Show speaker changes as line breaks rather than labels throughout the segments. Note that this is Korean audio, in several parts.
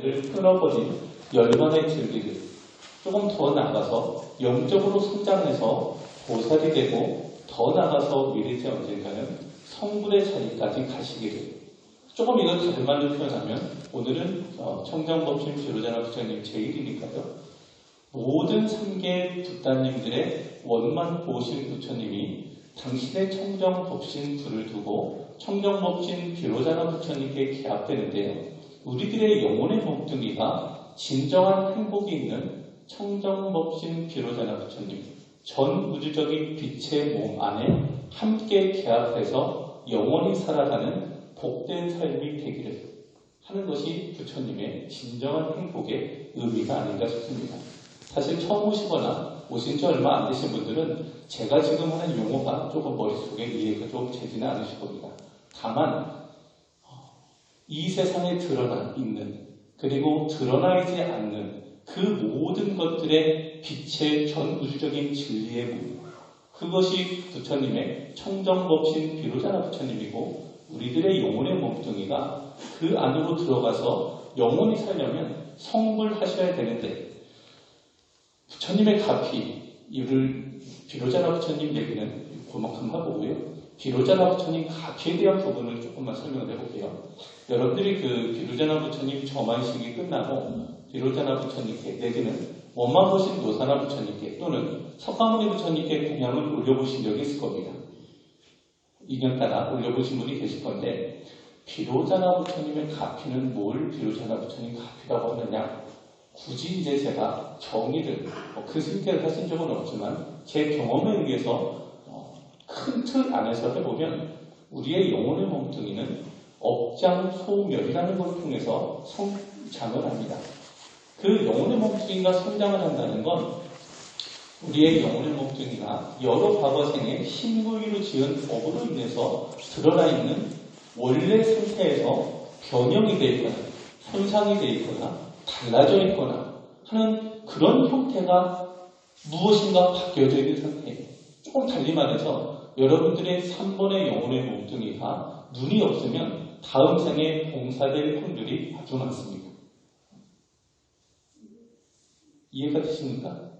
를 끊어버린 열만의 줄기를 조금 더 나가서 영적으로 성장해서 보살이 되고 더 나가서 미래지 언젠가는 성불의 자리까지 가시기를. 조금 이걸 다른 말로 표현하면 오늘은 청정법신 비로자나 부처님 제1이니까요. 모든 3개 부따님들의 원만 보신 부처님이 당신의 청정법신 불을 두고 청정법신 비로자나 부처님께 기합되는데요. 우리들의 영혼의 몸뚱이가 진정한 행복이 있는 청정법신 비로자나 부처님, 전 우주적인 빛의 몸 안에 함께 개합해서 영원히 살아가는 복된 삶이 되기를 하는 것이 부처님의 진정한 행복의 의미가 아닌가 싶습니다. 사실 처음 오시거나 오신 지 얼마 안 되신 분들은 제가 지금 하는 용어가 조금 머릿속에 이해가 좀 되지는 않으실 겁니다. 다만 이 세상에 드러나 있는 그리고 드러나지 않는 그 모든 것들의 빛의 전 우주적인 진리의 문, 그것이 부처님의 청정법신 비로자나 부처님이고 우리들의 영혼의 몸뚱이가 그 안으로 들어가서 영원히 살려면 성불하셔야 되는데 부처님의 가피, 이를 비로자나 부처님 얘기는 그만큼 하고요. 비로자나 부처님 가피에 대한 부분을 조금만 설명을 해볼게요. 여러분들이 그 비로자나 부처님 저만식이 끝나고 비로자나 부처님께 내지는 원만보신 노사나 부처님께 또는 석가모니 부처님께 공양을 올려보신 적이 있을 겁니다. 2년 따라 올려보신 분이 계실 건데 비로자나 부처님의 가피는 뭘 비로자나 부처님 가피라고 하느냐, 굳이 이제 제가 정의를 그 승계를 하신 적은 없지만 제 경험에 의해서 큰 틀 안에서 해보면 우리의 영혼의 몸뚱이는 업장소멸이라는 걸 통해서 성장을 합니다. 그 영혼의 몸뚱이가 성장을 한다는 건 우리의 영혼의 몸뚱이가 여러 과거생의 신고의로 지은 업으로 인해서 드러나 있는 원래 상태에서 변형이 되어 있거나 손상이 되어 있거나 달라져 있거나 하는 그런 형태가 무엇인가 바뀌어져 있는 상태예요. 조금 달리 말해서 여러분들의 3번의 영혼의 몸뚱이가 눈이 없으면 다음 생에 봉사될 확률이 아주 많습니다. 이해가 되십니까?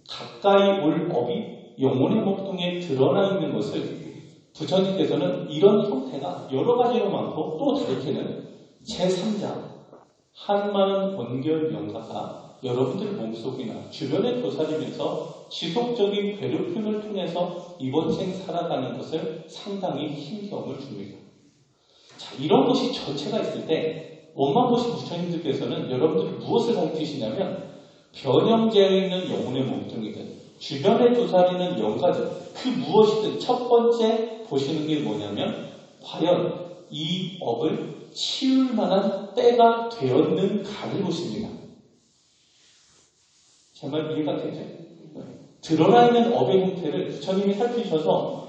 가까이 올 업이 영혼의 몸뚱이에 드러나 있는 것을 부처님께서는 이런 형태가 여러 가지로 많고 또 다르게는 제3자 한많은 원결 명가가 여러분들 몸속이나 주변에 도사리면서 지속적인 괴롭힘을 통해서 이번 생 살아가는 것을 상당히 힘겨움을 줍니다. 자, 이런 것이 전체가 있을 때 원만보신 부처님들께서는 여러분들이 무엇을 가르치시냐면 변형되어 있는 영혼의 몸뚱이들, 주변에 도사리는 영가들, 그 무엇이든 첫 번째 보시는 게 뭐냐면 과연 이 업을 치울 만한 때가 되었는가를 보십니다. 제 말 이해가 되죠? 드러나 있는 업의 형태를 부처님이 살피셔서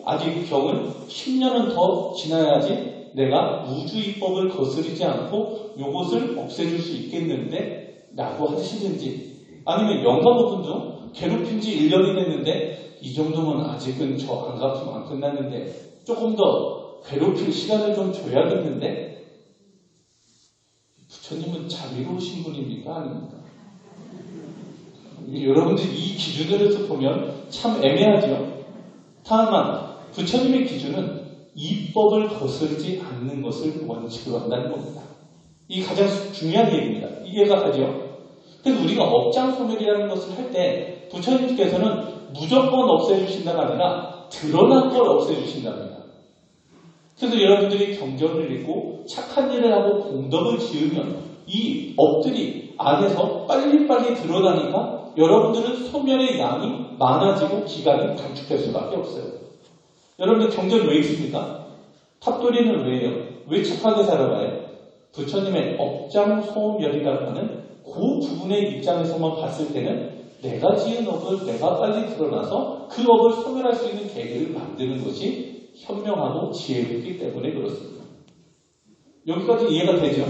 아직 병은 10년은 더 지나야지 내가 우주입법을 거스르지 않고 요것을 없애줄 수 있겠는데 라고 하시든지, 아니면 영가 부분도 괴롭힌 지 1년이 됐는데 이 정도면 아직은 저 안갚음 안 끝났는데 조금 더 괴롭힐 시간을 좀 줘야겠는데, 부처님은 자비로우신 분입니까? 아닙니까? 여러분들 이 기준으로서 보면 참 애매하죠. 다만 부처님의 기준은 이법을 거스르지 않는 것을 원칙으로 한다는 겁니다. 이게 가장 중요한 얘기입니다. 이해가 가죠? 그래서 우리가 업장소멸이라는 것을 할 때 부처님께서는 무조건 없애주신다가 아니라 드러난 걸 없애주신답니다. 그래서 여러분들이 경전을 읽고 착한 일을 하고 공덕을 지으면 이 업들이 안에서 빨리빨리 드러나니까 여러분들은 소멸의 양이 많아지고 기간이 단축될 수밖에 없어요. 여러분들 경전 왜 읽습니까? 탑돌이는 왜요? 왜 착하게 살아가요? 부처님의 업장소멸이라고 하는 그 부분의 입장에서만 봤을 때는 내가 지은 업을 내가 빨리 드러나서 그 업을 소멸할 수 있는 계기를 만드는 것이 현명하고 지혜롭기 때문에 그렇습니다. 여기까지 이해가 되죠?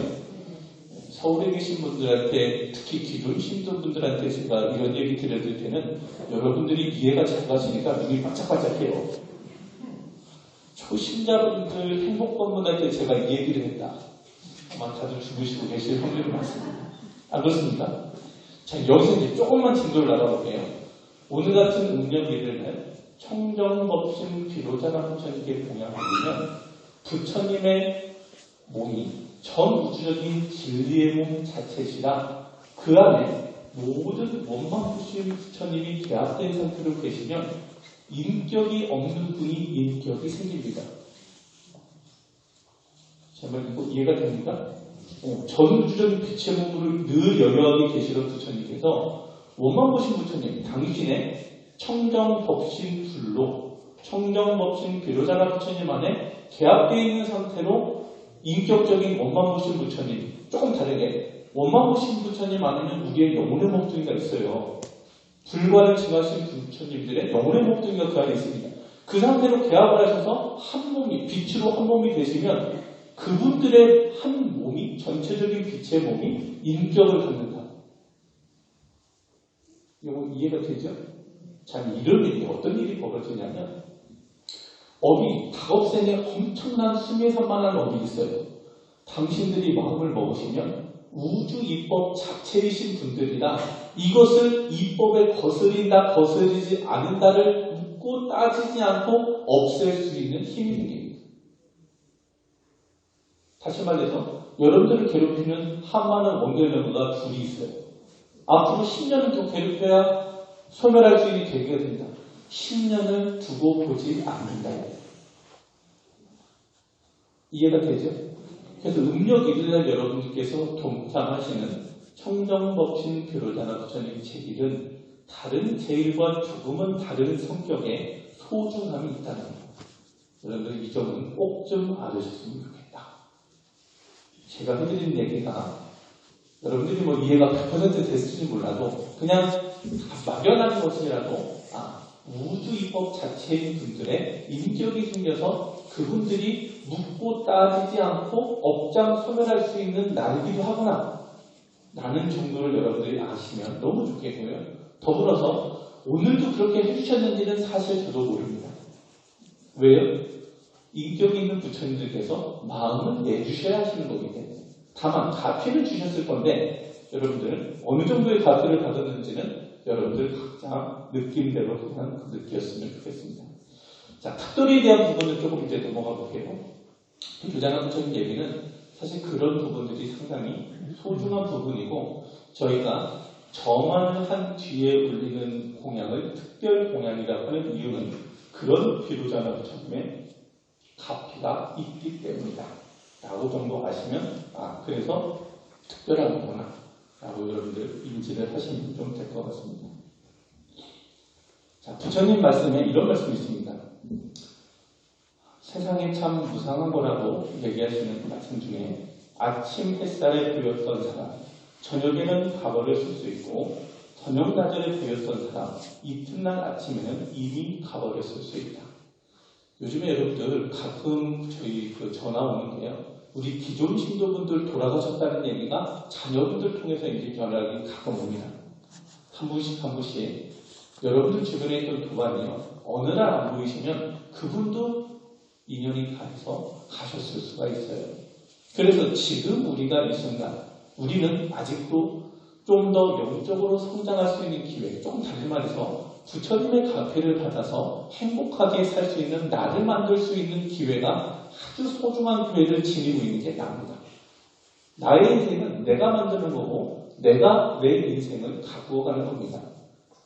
서울에 계신 분들한테, 특히 기존 신도분들한테 제가 이런 얘기 드릴 때는 여러분들이 이해가 잘 가시니까 눈이 반짝반짝해요. 초신자분들 행복법문할 때 제가 이 얘기를 했다. 아마 다들 주무시고 계실 확률이 많습니다. 안 그렇습니까? 자, 여기서 이제 조금만 진도를 나가볼게요. 오늘 같은 음력일에는 청정법신 비로자나 부처님께 공양하면 부처님의 몸이 전 우주적인 진리의 몸 자체시라 그 안에 모든 원망부신 부처님이 개합된 상태로 계시면 인격이 없는 분이 인격이 생깁니다. 정말 이거 이해가 됩니까? 전 우주적인 빛의 몸으로 늘 여여하게 계시던 부처님께서 원망부신 부처님, 당신의 청정법신 불로 청정법신 비로자나 부처님 안에 개합되어 있는 상태로 인격적인 원망부신 부처님, 조금 다르게 원망부신 부처님 안에는 우리의 영혼의 몸뚱이가 있어요. 불과를 증하신 부처님들의 영혼의 몸뚱이가 그 안에 있습니다. 그 상태로 개합을 하셔서 한 몸이, 빛으로 한 몸이 되시면 그분들의 한 몸이, 전체적인 빛의 몸이 인격을 갖는다. 이거 이해가 되죠? 자, 이런 일이 어떤 일이 벌어지냐면 닭업생에 엄청난 수미산만한 업이 있어요. 당신들이 마음을 먹으시면 우주 이법 자체이신 분들이라 이것을 이법에 거스린다, 거스리지 않는다를 묻고 따지지 않고 없앨 수 있는 힘이 생깁니다. 다시 말해서 여러분들을 괴롭히는 한 많은 원결명가 둘이 있어요. 앞으로 10년은 더 괴롭혀야 소멸할 수 있는 계기가 된다. 10년을 두고 보지 않는다. 이해가 되죠? 그래서 음력 1일날 여러분께서 동참하시는 청정법신 비로자나 부처님 제일은 다른 제일과 조금은 다른 성격의 소중함이 있다는 것. 여러분들 이 점은 꼭 좀 알으셨으면 좋겠다. 제가 해드린 얘기가 여러분들이 뭐 이해가 100% 됐을지 몰라도 그냥 막연한 것이라도 우주 입법 자체인 분들의 인격이 생겨서 그분들이 묻고 따지지 않고 업장 소멸할 수 있는 날이기도 하구나 라는 정도를 여러분들이 아시면 너무 좋겠고요. 더불어서 오늘도 그렇게 해주셨는지는 사실 저도 모릅니다. 왜요? 인격이 있는 부처님들께서 마음을 내주셔야 하시는 거기 때문에. 다만 가피를 주셨을 건데 여러분들은 어느 정도의 가피를 받았는지는 여러분들 각자 느낌대로 그냥 느꼈으면 좋겠습니다. 자, 탁돌이에 대한 부분은 조금 이제 넘어가 볼게요. 비로자나 부처님 얘기는 사실 그런 부분들이 상당히 소중한 부분이고 저희가 정화를 한 뒤에 올리는 공양을 특별 공양이라고 하는 이유는 그런 비로자나 부처님의 가피가 있기 때문이다 라고 정도 아시면 그래서 특별한 거구나 라고 여러분들 인지를 하시면 좀 될 것 같습니다. 자, 부처님 말씀에 이런 말씀이 있습니다. 세상에 참 무상한 거라고 얘기하시는 말씀 중에 아침 햇살에 보였던 사람, 저녁에는 과거를 쓸 수 있고 저녁 낮에 보였던 사람, 이튿날 아침에는 이미 과거를 쓸 수 있다. 요즘에 여러분들 가끔 저희 전화 오는 게요. 우리 기존 신도분들 돌아가셨다는 얘기가 자녀분들 통해서 이제 연락이 가끔 옵니다. 한 분씩 한 분씩. 여러분들 주변에 있던 도반이요. 어느 날 안 보이시면 그분도 인연이 가서 가셨을 수가 있어요. 그래서 지금 우리가 이 순간 우리는 아직도 좀 더 영적으로 성장할 수 있는 기회, 조금 다른 말해서 부처님의 가피를 받아서 행복하게 살 수 있는 나를 만들 수 있는 기회가 아주 소중한 기회를 지니고 있는 게 나입니다. 나의 인생은 내가 만드는 거고 내가 내 인생을 가꾸어 가는 겁니다.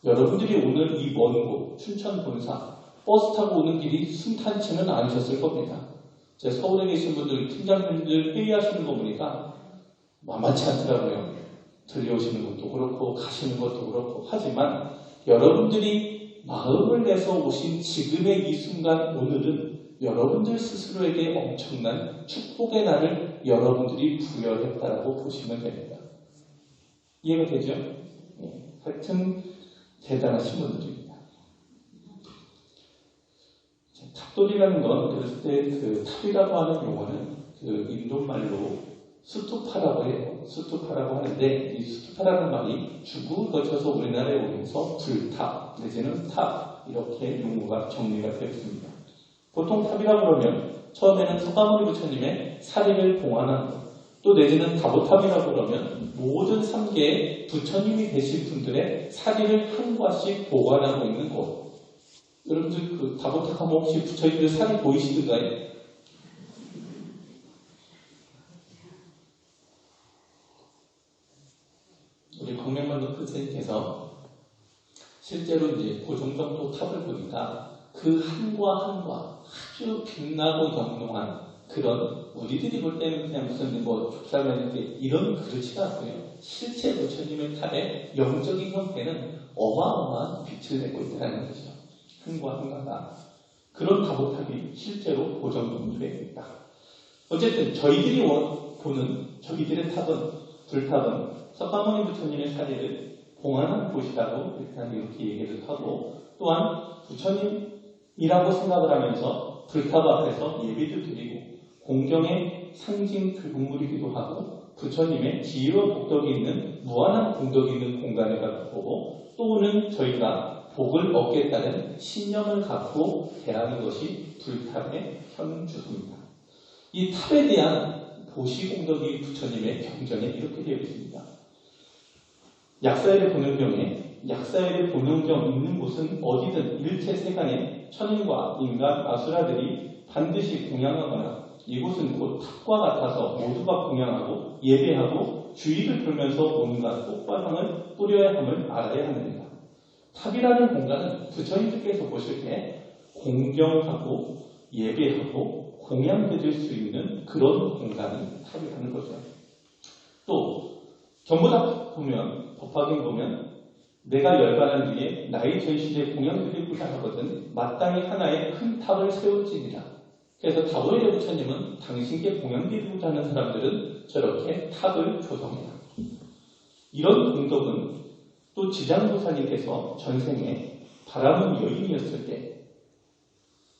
여러분들이 오늘 이 먼 곳, 춘천 본사 버스 타고 오는 길이 순탄치는 않으셨을 겁니다. 제 서울에 계신 분들, 팀장님들 회의하시는 거 보니까 만만치 않더라고요. 들려오시는 것도 그렇고 가시는 것도 그렇고 하지만 여러분들이 마음을 내서 오신 지금의 이 순간 오늘은 여러분들 스스로에게 엄청난 축복의 날을 여러분들이 부여했다라고 보시면 됩니다. 이해가 되죠? 하여튼 대단하신 분들입니다. 탑돌이라는 건 그랬을 때 그 탑이라고 하는 용어는 그 인도말로 수투파라고 해요. 수투파라고 하는데 이 수투파라는 말이 중국을 거쳐서 우리나라에 오면서 불탑 내지는 탑 이렇게 용어가 정리가 되어 있습니다. 보통 탑이라고 그러면 처음에는 서가모니 부처님의 사리를 봉안한 것, 또 내지는 다보탑이라고 그러면 모든 3개의 부처님이 되신 분들의 사리를 한 과씩 보관하고 있는 곳. 여러분들 그 다보탑 하면 혹시 부처님들 사리 보이시던가요? 우리 광명만도 선생님께서 실제로 이제 고종 정도 탑을 보니까 그 한과 한과 아주 빛나고 영롱한 그런 우리들이 볼 때는 그냥 무슨 뭐 족사면인데 이런 그렇지가 않고요. 실제 부처님의 탑의 영적인 형태는 어마어마한 빛을 내고 있다는 거죠. 한과 한과가 그런 다보탑이 실제로 고종 정도에 있다. 어쨌든 저희들이 보는 저희들의 탑은 불탑은 석가모니 부처님의 사례를 봉안한 곳이라고 일단 이렇게 얘기를 하고 또한 부처님이라고 생각을 하면서 불탑 앞에서 예배도 드리고 공경의 상징 교국물이기도 하고 부처님의 지혜와 복덕이 있는 무한한 공덕이 있는 공간을 갖고 또는 저희가 복을 얻겠다는 신념을 갖고 대하는 것이 불탑의 현주소입니다. 이 탑에 대한 보시공덕이 부처님의 경전에 이렇게 되어 있습니다. 약사일의 본능경에 약사일의 본능경 있는 곳은 어디든 일체 세간에 천인과 인간, 아수라들이 반드시 공양하거나 이곳은 곧 탑과 같아서 모두가 공양하고 예배하고 주의를 돌면서 온갖 꽃과 향을 뿌려야 함을 알아야 하느니라. 탑이라는 공간은 부처님께서 보실 때 공경하고 예배하고 공양드릴 수 있는 그런 공간이 탑이라는 거죠. 또 경보다 보면 법화경 보면 내가 열반한 뒤에 나의 전시에 공양드리고자 하거든 마땅히 하나의 큰 탑을 세울지니라. 그래서 다보일의 부처님은 당신께 공양드리고자 하는 사람들은 저렇게 탑을 조성해라. 이런 공덕은 또 지장보살님께서 전생에 바람은 여인이었을 때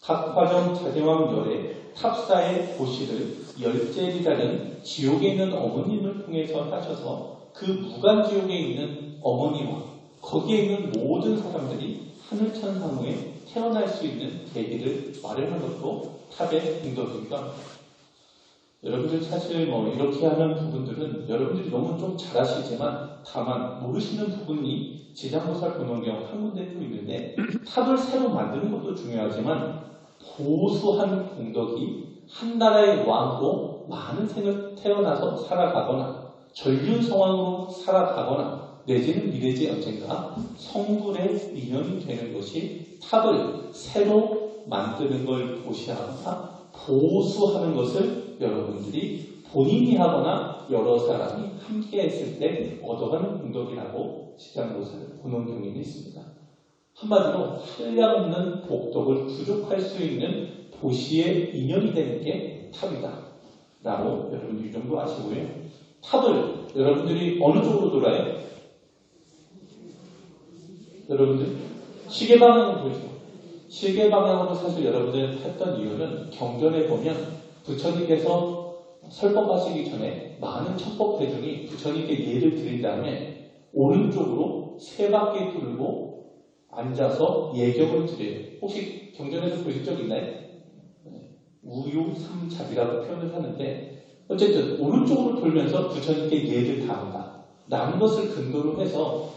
각화정 자대왕 열의 탑사의 고시를 열제리라는 지옥에 있는 어머님을 통해서 하셔서 그 무간지옥에 있는 어머니와 거기에 있는 모든 사람들이 하늘천상에 태어날 수 있는 계기를 마련한 것도 탑의 공덕이기도 합니다. 여러분들 사실 뭐 이렇게 하는 부분들은 여러분들이 너무 좀 잘 아시지만 다만 모르시는 부분이 지장보살 본원경 한 군데 또 있는데 탑을 새로 만드는 것도 중요하지만 고수한 공덕이 한 나라의 왕으로 많은 생을 태어나서 살아가거나 전륜성왕으로 살아가거나 내지는 미래지 언젠가 성불의 인연이 되는 것이 탑을 새로 만드는 걸 보시하거나 보수하는 것을 여러분들이 본인이 하거나 여러 사람이 함께 했을 때 얻어가는 공덕이라고 지장보살 본원경에 있습니다. 한마디로 한량없는 복덕을 부족할 수 있는 도시의 인연이 되는 게 탑이다 라고 여러분들이 이 정도 아시고요. 탑을 여러분들이 어느 쪽으로 돌아요? 여러분들 시계 방향으로 보시죠. 시계 방향으로 사실 여러분들 했던 이유는 경전에 보면 부처님께서 설법하시기 전에 많은 천법 대중이 부처님께 예를 드린 다음에 오른쪽으로 세 바퀴 돌고 앉아서 예경을 드려요. 혹시 경전에서 보신 적 있나요? 우유삼잡이라고 표현을 하는데 어쨌든 오른쪽으로 돌면서 부처님께 예를 다한다 라는 것을 근거로 해서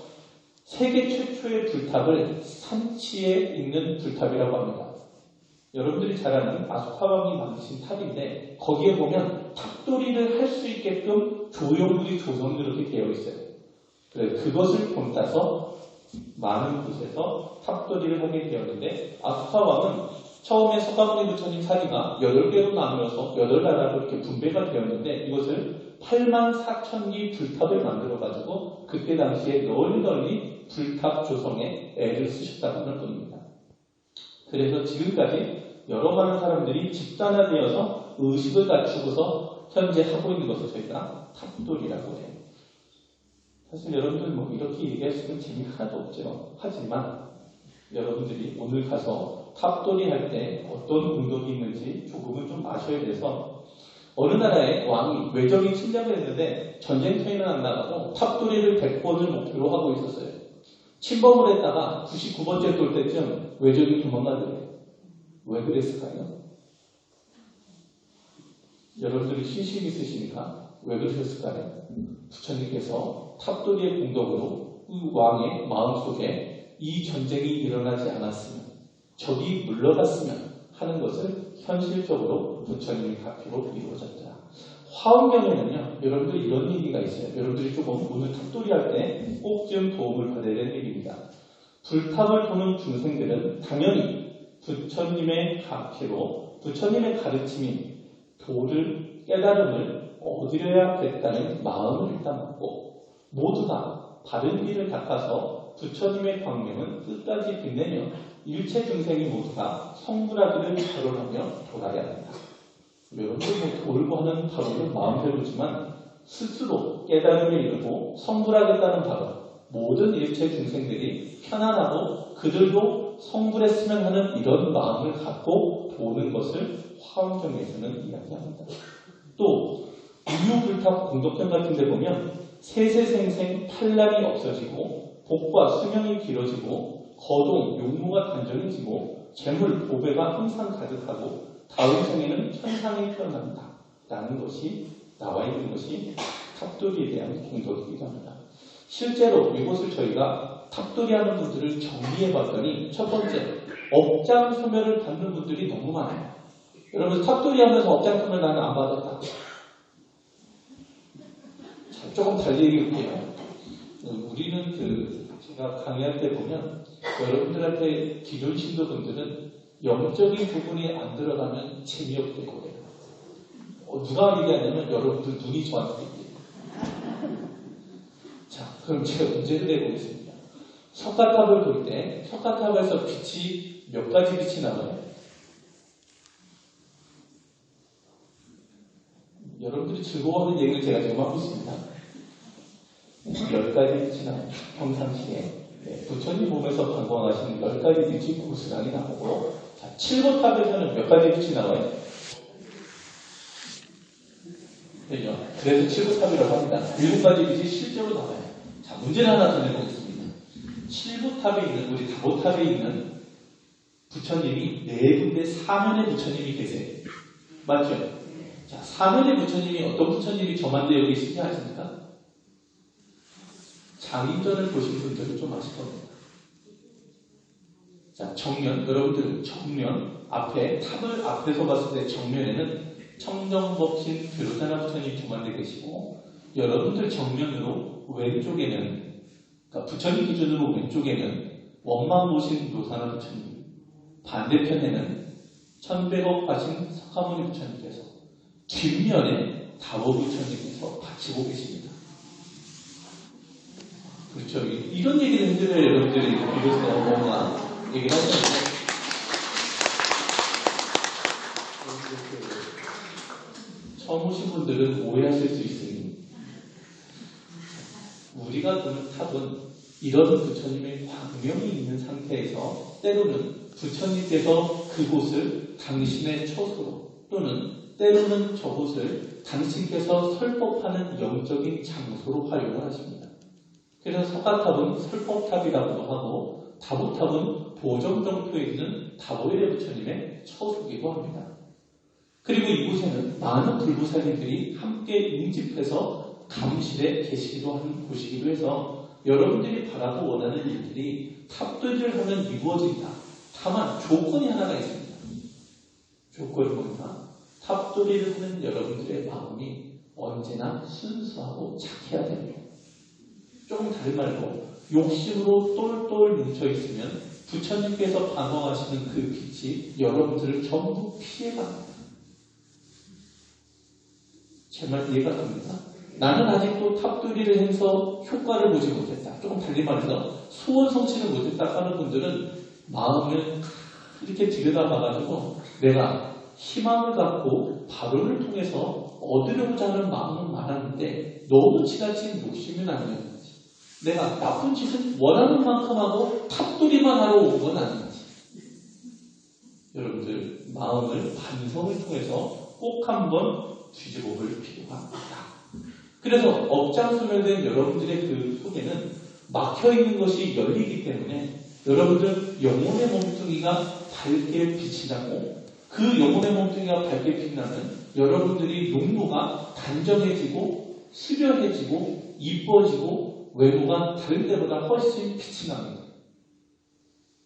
세계 최초의 불탑을 산치에 있는 불탑이라고 합니다. 여러분들이 잘 아는 아소카왕이 만드신 탑인데 거기에 보면 탑돌이를 할 수 있게끔 조형물이 조성이 이렇게 되어 있어요. 그것을 본따서 많은 곳에서 탑돌이를 하게 되었는데 아소카왕은 처음에 석가모니 부처님 사리가 8개로 나누어서 8나라로 이렇게 분배가 되었는데 이것을 84,000기 불탑을 만들어가지고 그때 당시에 널리 불탑 조성에 애를 쓰셨다는 겁니다. 그래서 지금까지 여러 많은 사람들이 집단화되어서 의식을 갖추고서 현재 하고 있는 것을 저희가 탑돌이라고 해요. 사실 여러분들 뭐 이렇게 얘기할 수 있는 재미 하나도 없죠. 하지만 여러분들이 오늘 가서 탑돌이 할 때 어떤 공덕이 있는지 조금은 좀 아셔야 돼서 어느 나라의 왕이 외적인 침략을 했는데 전쟁터에는 안 나가고 탑돌이를 100번을 목표로 하고 있었어요. 침범을 했다가 99번째 돌 때쯤 외적이 도망가더래요. 왜 그랬을까요? 여러분들이 신심 있으시니까 왜 그러셨을까요? 부처님께서 탑돌이의 공덕으로 그 왕의 마음속에 이 전쟁이 일어나지 않았으면, 적이 물러갔으면 하는 것을 현실적으로 부처님의 가피로 이루어졌다. 화엄경에는요, 여러분들 이런 얘기가 있어요. 여러분들이 조금 오늘 탑돌이 할 때 꼭 좀 도움을 받아야 되는 얘기입니다. 불탑을 도는 중생들은 당연히 부처님의 가피로 부처님의 가르침인 도를, 깨달음을 얻으려야겠다는 마음을 일단 먹고, 모두가 바른 길을 닦아서 부처님의 광명은 끝까지 빛내며 일체 중생이 모두가 성불하기를 결혼하며 돌아야 한다. 여러분들 돌고 하는 발언은 마음대로지만 스스로 깨달음을 이루고 성불하겠다는 발언, 모든 일체 중생들이 편안하고 그들도 성불했으면 하는 이런 마음을 갖고 보는 것을 화엄경에서는 이야기합니다. 또 우유불탑 공덕경 같은 데 보면 세세생생 탈락이 없어지고 복과 수명이 길어지고 거동, 용무가 단정해지고 재물, 보배가 항상 가득하고 다음 생에는 천상이 태어난다 라는 것이 나와 있는 것이 탑돌이에 대한 공덕이기도 합니다. 실제로 이것을 저희가 탑돌이 하는 분들을 정리해 봤더니 첫 번째, 업장 소멸을 받는 분들이 너무 많아요. 여러분 탑돌이 하면서 업장 소멸 나는 안 받았다. 자, 조금 달리 얘기할게요. 우리는 제가 강의할 때 보면 여러분들한테 기존 신도분들은 영적인 부분이 안 들어가면 재미없게 그래요. 누가 얘기하냐면 여러분들 눈이 저한테 얘기해요. 자, 그럼 제가 문제를 내보겠습니다. 석가탑을 볼 때 석가탑에서 빛이 몇 가지 빛이 나와요? 여러분들이 즐거워하는 얘기를 제가 지금 하고 있습니다. 10가지 빛이 나와요. 평상시에. 네, 부처님 몸에서 방광하시는 10가지 빛이 고스란히 나오고, 자, 7고탑에서는 몇 가지 빛이 나와요? 그죠? 그래서 7고탑이라고 합니다. 7가지 빛이 실제로 나와요. 자, 문제를 하나 더 내보겠습니다. 7고탑에 있는, 우리 다보탑에 있는 부처님이 네 군데 사면의 부처님이 계세요. 맞죠? 자, 사면의 부처님이 어떤 부처님이 저만데 여기 있는지 아십니까? 장인전을 보신 분들은 좀 아실 겁니다. 자, 정면, 여러분들 정면 앞에, 탑을 앞에서 봤을 때 정면에는 청정법신 교로자나 부처님 조만대 계시고, 여러분들 정면으로 왼쪽에는, 그러니까 부처님 기준으로 왼쪽에는 원망 보신 노사나 부처님, 반대편에는 천백억 가신 석가모니 부처님께서, 뒷면에 다보 부처님께서 바치고 계십니다. 그렇죠. 이런 얘기를 해드려야 여러분들이 이것에 뭔가 얘기를 하시는데, 처음 오신 분들은 오해하실 수 있으니, 우리가 보는 탑은 이런 부처님의 광명이 있는 상태에서 때로는 부처님께서 그곳을 당신의 처소로, 또는 때로는 저곳을 당신께서 설법하는 영적인 장소로 활용을 하십니다. 그래서 석가탑은 설법탑이라고도 하고, 다보탑은 보정정토에 있는 다보일의 부처님의 처소이기도 합니다. 그리고 이곳에는 많은 불보살님들이 함께 응집해서 감실에 계시기도 하는 곳이기도 해서 여러분들이 바라고 원하는 일들이 탑돌이를 하면 이루어진다. 다만 조건이 하나가 있습니다. 조건이 뭔가? 탑돌이를 하는 여러분들의 마음이 언제나 순수하고 착해야 됩니다. 조금 다른 말로 욕심으로 똘똘 뭉쳐있으면 부처님께서 방황하시는 그 빛이 여러분들을 전부 피해갑니다. 제 말 이해가 갑니까? 나는 아직도 탑돌이를 해서 효과를 보지 못했다. 조금 달리 말해서 소원 성취를 못했다 하는 분들은 마음을 이렇게 들여다봐가지고 내가 희망을 갖고 발언을 통해서 얻으려고자 하는 마음은 많았는데 너무 지나친 욕심은 아니었는지, 내가 나쁜 짓은 원하는 만큼 하고 탑돌이만 하러 온 건 아닌지, 여러분들 마음을 반성을 통해서 꼭 한번 뒤집어 볼 필요가 있다. 그래서 업장 소멸된 여러분들의 그 속에는 막혀있는 것이 열리기 때문에 여러분들 영혼의 몸뚱이가 밝게 빛이 나고, 그 영혼의 몸뚱이가 밝게 빛나는 여러분들이 농모가 단정해지고 수려해지고 이뻐지고 외모가 다른 데보다 훨씬 빛이 납니다.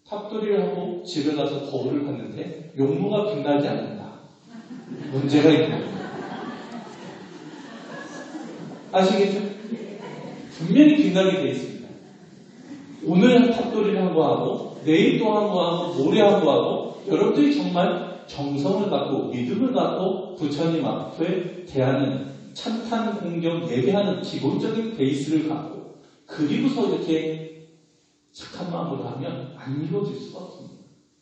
탑돌이를 하고 집에 가서 거울을 봤는데 용모가 빛나지 않는다. 문제가 있는 거예요. 아시겠죠? 분명히 빛나게 돼 있습니다. 오늘 탑돌이를 한 거 하고 내일 또 한 거 하고 모레 한 거 하고 여러분들이 정말 정성을 갖고 믿음을 갖고 부처님 앞에 대하는 찬탄 공경 예배하는 기본적인 베이스를 갖고 그리고서 이렇게 착한 마음으로 하면 안 이루어질 수가 없습니다.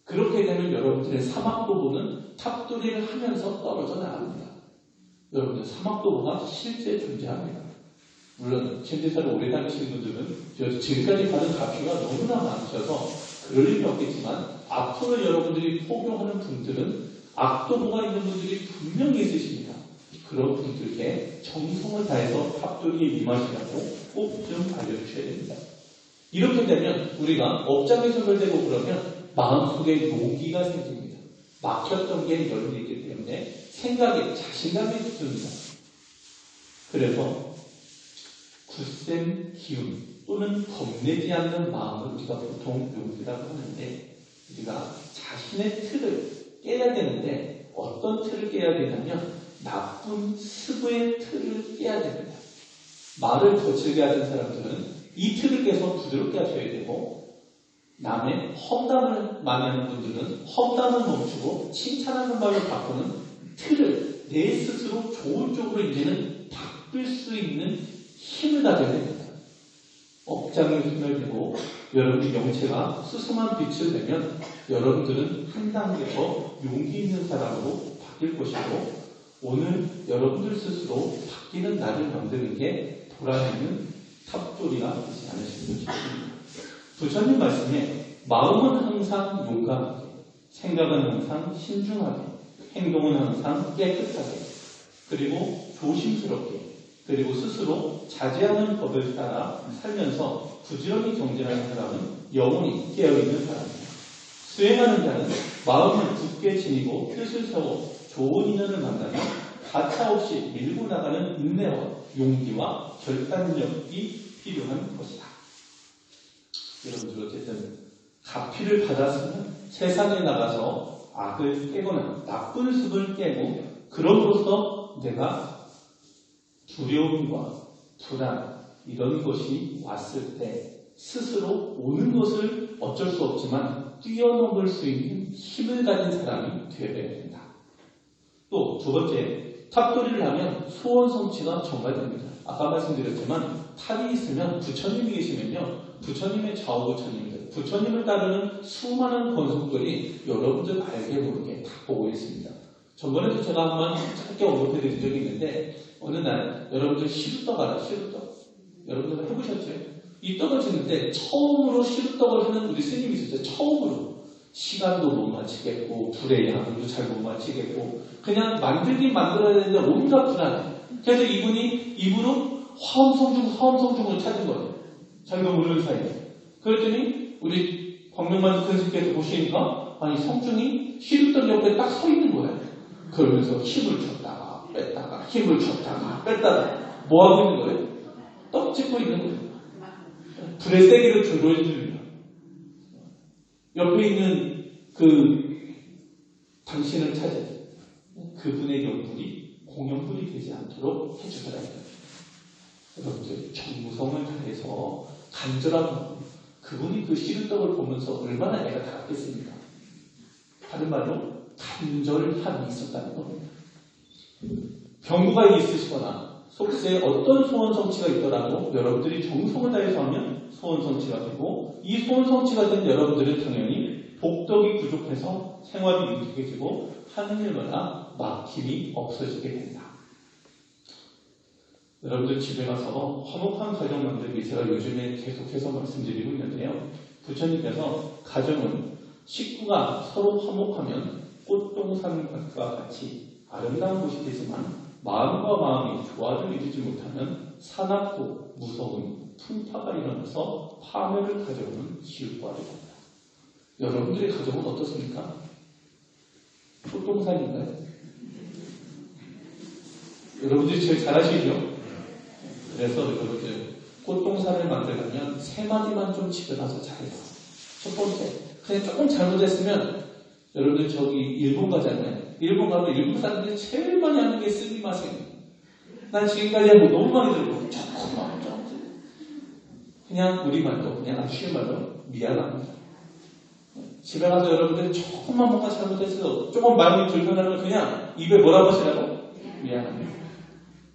그렇게 되면 여러분들의 사막도보는 탑돌이를 하면서 떨어져 나갑니다. 여러분들 사막도보가 실제 존재합니다. 물론 신대사를 오래 다니시는 분들은 지금까지 받은 가피가 너무나 많으셔서 그럴 일이 없겠지만 앞으로 여러분들이 포교하는 분들은 악도보가 있는 분들이 분명히 있으십니다. 그런 분들께 정성을 다해서 탑돌이에 임하시라고 꼭 좀 알려주셔야 됩니다. 이렇게 되면 우리가 업장에 소멸되고 그러면 마음속에 용기가 생깁니다. 막혔던 게 열리기 때문에 생각에 자신감이 붙습니다. 그래서 굳센 기운 또는 겁내지 않는 마음을 우리가 보통 용기라고 하는데 우리가 자신의 틀을 깨야 되는데 어떤 틀을 깨야 되냐면 나쁜 습의 틀을 깨야 됩니다. 말을 거칠게 하는 사람들은 이 틀을 깨서 부드럽게 하셔야 되고 남의 험담을 많이 하는 분들은 험담을 멈추고 칭찬하는 말로 바꾸는 틀을 내 스스로 좋은 쪽으로 이제는 바꿀 수 있는 힘을 가져야 됩니다. 업장을 소멸되고 여러분의 영체가 수수한 빛을 내면 여러분들은 한 단계 더 용기 있는 사람으로 바뀔 것이고 오늘 여러분들 스스로 바뀌는 날을 만드는 게 보라는 탑돌이가 되지 않으시는 것입니다. 부처님 말씀에 마음은 항상 용감하게, 생각은 항상 신중하게, 행동은 항상 깨끗하게, 그리고 조심스럽게, 그리고 스스로 자제하는 법을 따라 살면서 부지런히 경쟁하는 사람은 영원히 깨어있는 사람입니다. 수행하는 자는 마음을 굳게 지니고 뜻을 세워 좋은 인연을 만나며 가차없이 밀고 나가는 인내와 용기와 결단력이 필요한 것이다. 여러분들 어쨌든 가피를 받았으면 세상에 나가서 악을 깨거나 나쁜 습을 깨고 그럼으로써 내가 두려움과 불안 이런 것이 왔을 때 스스로 오는 것을 어쩔 수 없지만 뛰어넘을 수 있는 힘을 가진 사람이 되어야 된다. 또 두 번째, 탑돌이를 하면 소원 성취가 정말됩니다. 아까 말씀드렸지만 탑이 있으면 부처님이 계시면요. 부처님의 좌우 부처님들, 부처님을 따르는 수많은 권속들이 여러분들 알게 모르게 다 보고 있습니다. 전번에도 제가 한번 짧게 언급해드린 적이 있는데 어느 날 여러분들 시루떡 알아요? 시루떡. 여러분들 해보셨죠? 이 떡을 짓는데 처음으로 시루떡을 하는 우리 스님이 있었어요. 처음으로. 시간도 못 맞추겠고 불의 양도 잘 못 맞추겠고 그냥 만들긴 만들어야 되는데 온갖 불안해. 그래서 이분이 입으로 화엄성중으로 찾은 거예요. 자기가 모르는 사이에. 그랬더니 우리 광명만 큰 스님께서 보시니까 아니 성중이 시루떡 옆에 딱 서 있는 거예요. 그러면서 힘을 줬다가 뺐다가 힘을 줬다가 뺐다가 뭐 하고 있는 거예요? 떡 찍고 있는 거예요. 불의 세기를 조절해주려. 옆에 있는 당신을 찾은 그분의 연불이 공연불이 되지 않도록 해주더라. 여러분들 정무성을 다해서 간절하고 그분이 그 시루떡을 보면서 얼마나 애가 닿았겠습니까? 다른 말로 간절함이 있었다는 겁니다. 병구가 있으시거나 속세에 어떤 소원 성취가 있더라도 여러분들이 정성을 다해서 하면 소원 성취가 되고 이 소원 성취가 된 여러분들은 당연히 복덕이 부족해서 생활이 유익해지고 하는 일마다 막힘이 없어지게 된다. 여러분들 집에 가서 화목한 가정 만들기 제가 요즘에 계속해서 말씀드리고 있는데요. 부처님께서 가정은 식구가 서로 화목하면 꽃동산과 같이 아름다운 곳이 되지만 마음과 마음이 조화를 이루지 못하면 사납고 무서운 풍파가 일어나서 파멸을 가져오는 지옥과를 합니다. 여러분들의 가정은 어떻습니까? 꽃동산인가요? 여러분들이 제일 잘 아시죠? 그래서 여러분들 꽃동산을 만들려면 3마디만 좀 집에 가서 잘해요. 첫 번째, 그냥 조금 잘못했으면 여러분들 저기 일본 가잖아요. 일본 가면 일본 사람들이 제일 많이 하는 게 스미마셍. 난 지금까지 한 거 너무 많이 들고 조금만 그냥 우리말로 그냥 아주 쉬운 말로 미안합니다. 집에 가서 여러분들 조금만 뭔가 잘못했어. 조금 마음이 불편하면 그냥 입에 뭐라고 하시라고? 미안합니다.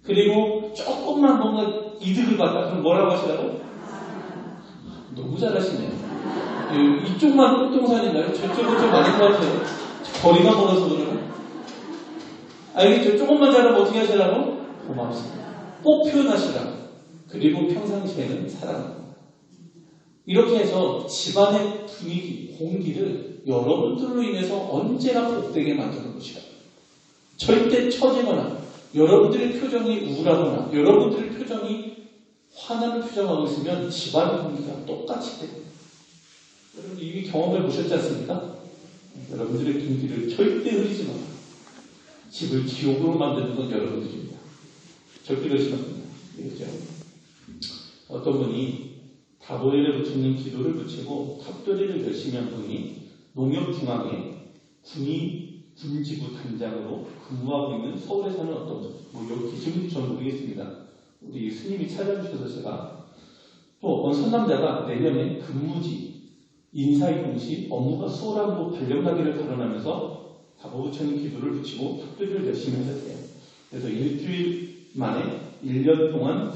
그리고 조금만 뭔가 이득을 받다. 그럼 뭐라고 하시라고? 너무 잘하시네요. 이쪽만 꽃동산인가요? 저쪽은 좀 아닌 것 같아요. 거리가 멀어서 그러나? 알겠죠? 조금만 잘하면 어떻게 하시라고? 고맙습니다. 꼭 표현하시라고. 그리고 평상시에는 사랑합니다. 이렇게 해서 집안의 분위기, 공기를 여러분들로 인해서 언제나 복되게 만드는 것이다. 절대 처지거나 여러분들의 표정이 우울하거나 여러분들의 표정이 화나는 표정하고 있으면 집안의 공기가 똑같이 됩니다. 여러분 이미 경험해 보셨지 않습니까? 여러분들의 분위기를 절대 흐리지 마라. 집을 지옥으로 만드는 건 여러분들입니다. 절대 그러시면 안 됩니다. 그렇죠? 어떤 분이 다보일에 붙이는 기도를 붙이고 탑돌이를 열심히 한 분이 농협중앙에 군지부 단장으로 근무하고 있는 서울에 사는 어떤 분, 여기 기준인지 저는 모르겠습니다. 우리 스님이 찾아주셔서 제가 또 어떤 선남자가 내년에 근무지, 인사이동 시 업무가 수월하고 발령나기를 발언하면서 다보부처님 기도를 붙이고 탑돌이를 열심히 하셨대요. 그래서 일주일 만에 1년 동안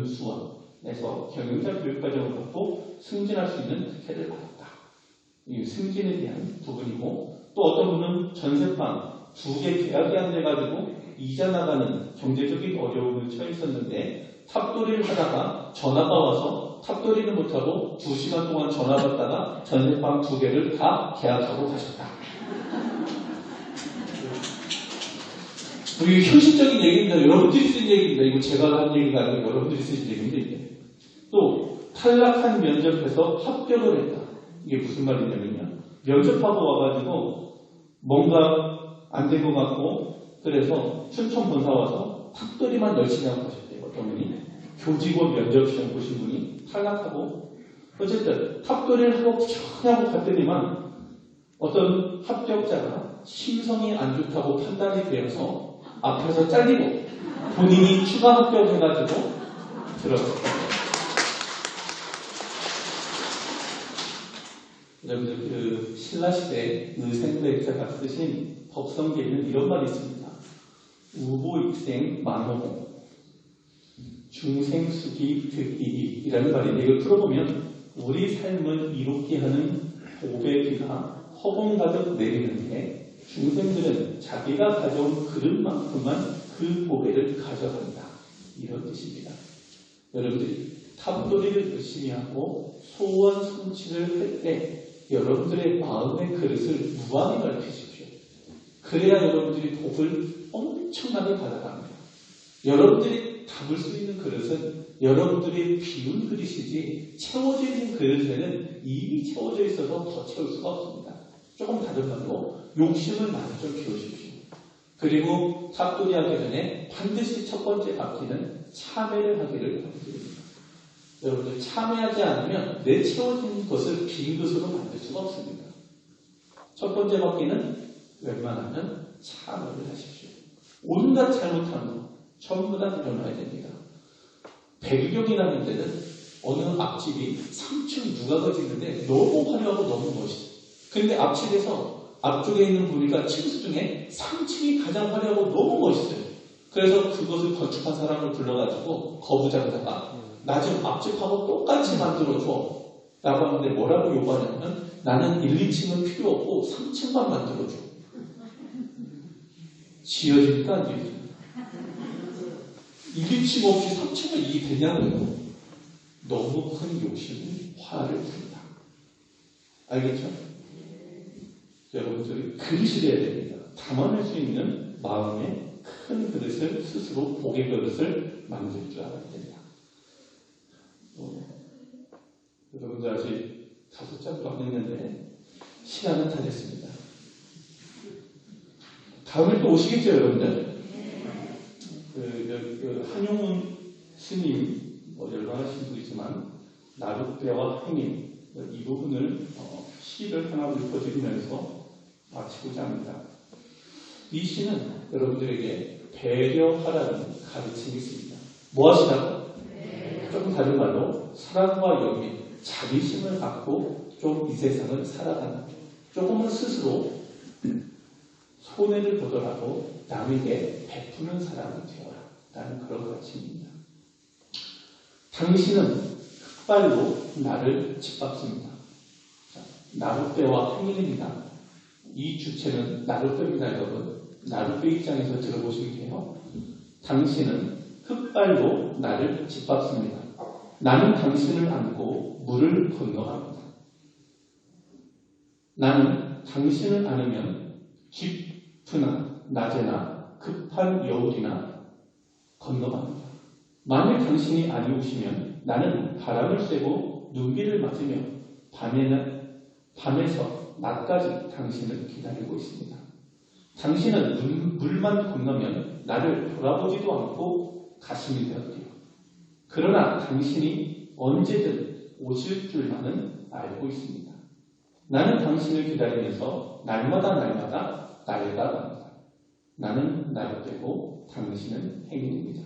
세종교육연수원에서 경영자 교육과정을 받고 승진할 수 있는 특혜를 받았다. 이 승진에 대한 부분이고 또 어떤 분은 전세방 2개 계약이 안 돼가지고 이자 나가는 경제적인 어려움을 처했었는데 탑돌이를 하다가 전화가 와서 탑돌이를 못하고 2시간 동안 전화 받다가 전세방 2개를 다 계약하고 가셨다. 이게 현실적인 얘기입니다. 여러분들이 쓴 얘기입니다. 이거 제가 한 얘기가 아니고 여러분들이 쓰신 얘기인데 또 탈락한 면접에서 합격을 했다. 이게 무슨 말이냐면요. 면접하고 와가지고 뭔가 안 된 것 같고 그래서 춘천 본사 와서 탑돌이만 열심히 하고 가셨대요. 어떤 분이 교직원 면접 시험 보신 분이 탈락하고 어쨌든 탑돌이를 하고 부정하고 갔더니만 어떤 합격자가 심성이 안 좋다고 판단이 되어서 앞에서 잘리고 본인이 추가 합격해가지고 들어갔어요. 여러분들 그 신라시대 의생백자가 쓰신 법성계에는 이런 말이 있습니다. 우보익생 만호공 중생수기 득이이라는 말인데 이걸 풀어보면 우리 삶을 이롭게 하는 복의 비가 허공 가득 내리는데 중생들은 자기가 가져온 그릇만큼만 그 보배를 가져간다. 이런 뜻입니다. 여러분들이 탑돌이를 열심히 하고 소원 성취를 할 때 여러분들의 마음의 그릇을 무한히 넓히십시오. 그래야 여러분들이 복을 엄청나게 받아갑니다. 여러분들이 담을 수 있는 그릇은 여러분들이 비운 그릇이지 채워져 있는 그릇에는 이미 채워져 있어서 더 채울 수가 없습니다. 조금 다른 말로 욕심을 많이 좀 키우십시오. 그리고 탑돌이 하기 전에 반드시 첫 번째 바퀴는 참회를 하기를 바랍니다. 여러분들 참회하지 않으면 내 채워진 것을 빈 것으로 만들 수가 없습니다. 첫 번째 바퀴는 웬만하면 참회를 하십시오. 온갖 잘못한 거 전부 다 일어나야 됩니다. 백유경이라는 데는 어느 앞집이 3층 누가가 짓는데 너무 화려하고 너무 멋있어요. 근데 앞집에서 앞쪽에 있는 보니까 층수 중에 3층이 가장 화려하고 너무 멋있어요. 그래서 그것을 건축한 사람을 불러가지고 거부장다가 나 좀 앞집하고 똑같이 만들어줘 라고 하는데 뭐라고 요구하냐면 나는 1, 2층은 필요 없고 3층만 만들어줘. 지어집니까? 안 지어집니까? 1, 2층 없이 3층은 이게 되냐고요. 너무 큰 욕심이 화를 푼다. 알겠죠? 여러분들이 그릇을 해야 됩니다. 담아낼 수 있는 마음의 큰 그릇을 스스로 복의 그릇을 만들 줄 알아야 됩니다. 여러분들 아직 5장도 안 했는데 시간은 다 됐습니다. 다음에 또 오시겠죠, 여러분들? 한용운 스님, 열반하신 분이지만 나룻배와 행인 이 부분을 시를 하나 읊어드리면서 마치고자 합니다. 이 시는 여러분들에게 배려하라는 가르침이 있습니다. 뭐 하시라고? 조금 다른 말로 사랑과 연민, 자비심을 갖고 좀 이 세상을 살아가는, 조금은 스스로 손해를 보더라도 남에게 베푸는 사람이 되어라 라는 그런 가르침입니다. 당신은 흑발로 나를 짓밟습니다. 나룻배와 행인입니다. 이 주체는 나룻배입니다. 여러분, 나룻배 입장에서 들어보시면 돼요. 당신은 흑발로 나를 짓밟습니다. 나는 당신을 안고 물을 건너갑니다. 나는 당신을 안으면 깊으나 낮에나 급한 여울이나 건너갑니다. 만일 당신이 아니오시면 나는 바람을 쐬고 눈비를 맞으며 밤에서 낮까지 당신을 기다리고 있습니다. 당신은 물만 건너면 나를 돌아보지도 않고 가슴이 되었대요. 그러나 당신이 언제든 오실 줄만은 알고 있습니다. 나는 당신을 기다리면서 날마다 날아갑니다. 나는 나룻배고 당신은 행인입니다.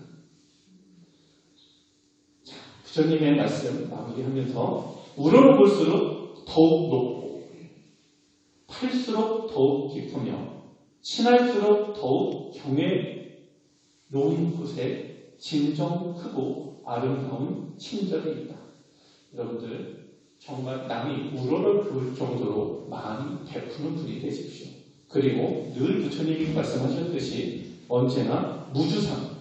자, 부처님의 말씀 마무리하면서 우러러볼수록 더욱 높고 팔수록 더욱 깊으며 친할수록 더욱 경외로운 곳에 진정 크고 아름다운 친절이 있다. 여러분들 정말 남이 우러러 볼 정도로 많이 베푸는 분이 되십시오. 그리고 늘 부처님이 말씀하셨듯이 언제나 무주상,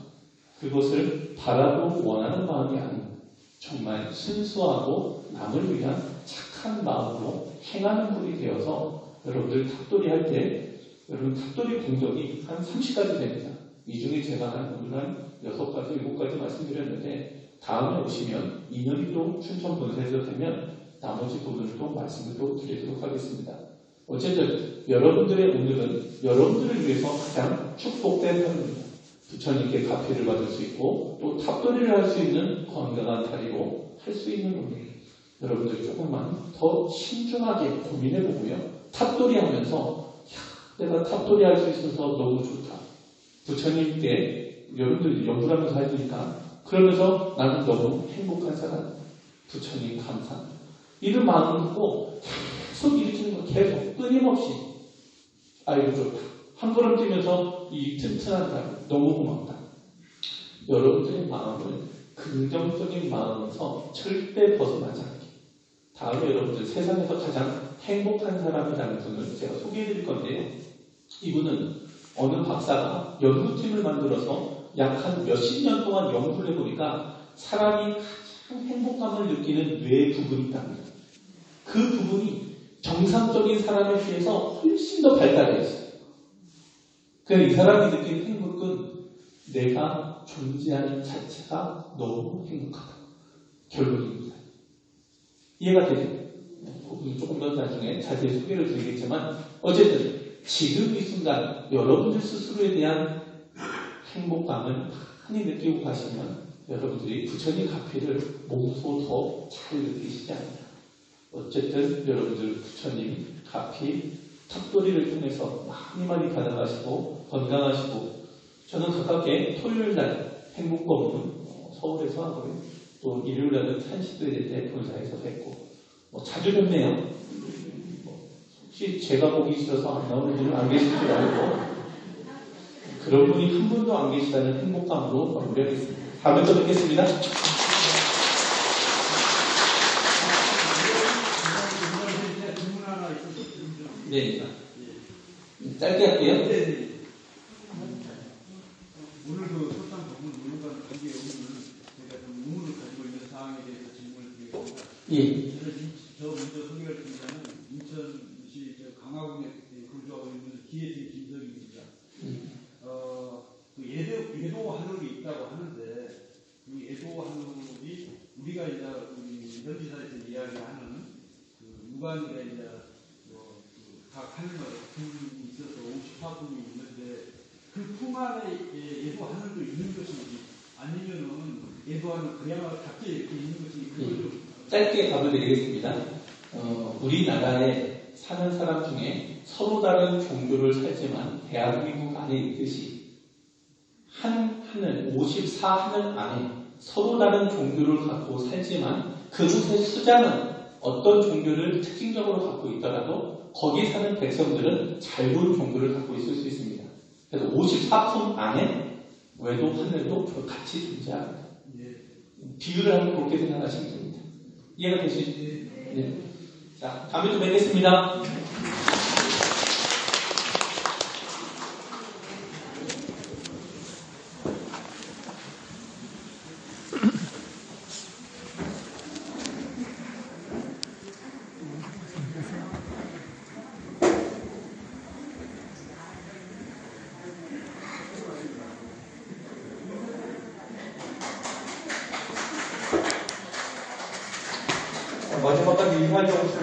그것을 바라고 원하는 마음이 아닌 정말 순수하고 남을 위한 착한 마음으로 행하는 분이 되어서 여러분들 탑돌이 할 때 여러분 탑돌이 공덕이 한 30가지 됩니다. 이 중에 제가 오늘 한 6가지, 7가지 말씀드렸는데 다음에 오시면 2년도 춘천 본사에서 되면 나머지 부분도 말씀을 또 드리도록 하겠습니다. 어쨌든 여러분들의 오늘은 여러분들을 위해서 가장 축복된 하루입니다. 부처님께 가피를 받을 수 있고 또 탑돌이를 할 수 있는 건강한 다리로 할 수 있는 오늘, 여러분들 조금만 더 신중하게 고민해보고요. 탑돌이 하면서 내가 탑돌이 할 수 있어서 너무 좋다. 부처님께 여러분들이 연구하면서 하니까 그러면서 나는 너무 행복한 사람, 부처님 감사합니다. 이런 마음을 갖고 계속 일으키는 거, 계속 끊임없이 아이고 좋다. 한 걸음 뛰면서 이 튼튼한 사람 너무 고맙다. 여러분들의 마음을 긍정적인 마음에서 절대 벗어나지 않게. 다음에 여러분들 세상에서 가장 행복한 사람이라는 분을 제가 소개해드릴 건데요. 이분은 어느 박사가 연구팀을 만들어서 약 한 몇십 년 동안 연구를 해보니까 사람이 가장 행복감을 느끼는 뇌 부분이 있답니다. 그 부분이 정상적인 사람에 비해서 훨씬 더 발달해 있어요. 그래서 이 사람이 느낀 행복은 내가 존재하는 자체가 너무 행복하다. 결론입니다. 이해가 되죠? 그분은 조금 더 나중에 자세히 소개를 드리겠지만 어쨌든 지금 이 순간 여러분들 스스로에 대한 행복감을 많이 느끼고 가시면 여러분들이 부처님 가피를 몸소 더 잘 느끼시지 않나. 어쨌든 여러분들 부처님 가피 탑돌이를 통해서 많이 받아가시고 건강하시고, 저는 가깝게 토요일날 행복법문 서울에서 하고요. 또 일요일날은 산시도에 본사에서 뵙고 자주 뵙네요. 혹시 제가 보기 싫어서 안 나오는 분은 안 계실 줄 알고 그런 분이 한 분도 안 계시다는 행복감으로 마무리하겠습니다. 다음에 또 뵙겠습니다. 네, 짧게 할게요.
오늘 그 소탕 법문 문화관 관계 오늘 제가 좀 의문을 가지고 있는 사항에 대해서 질문을 드리겠습니다.
예.
저 먼저 소개를 드리자면 인천시 강화군에 거주하고 있는 기예진 김석입니다. 그 예도 한울이 있다고 하는데 그 예도 한울이 우리가 이제 우리 현지사에서 이야기하는 그 무관이가 이제 각 하늘마다 품이 있어서 54품이 있는데 그 품 안에 예도 하늘도 있는 것인지 아니면은 예도하는 그야말로 각계 이렇게 있는 것이 그걸 좀
짧게 답을 드리겠습니다. 우리나라에 사는 사람 중에 서로 다른 종교를 살지만 대한민국 안에 있듯이 한 하늘, 54하늘 안에 서로 다른 종교를 갖고 살지만 그곳의 수장은 어떤 종교를 특징적으로 갖고 있더라도 거기 사는 백성들은 자유로운 종교를 갖고 있을 수 있습니다. 그래서 54품 안에 외도 하늘도 같이 존재합니다. 비유를 하면 그렇게 생각하시면 됩니다. 이해가 되시죠? 네. 자, 다음에 또 뵙겠습니다.
마지막까지 인사하려고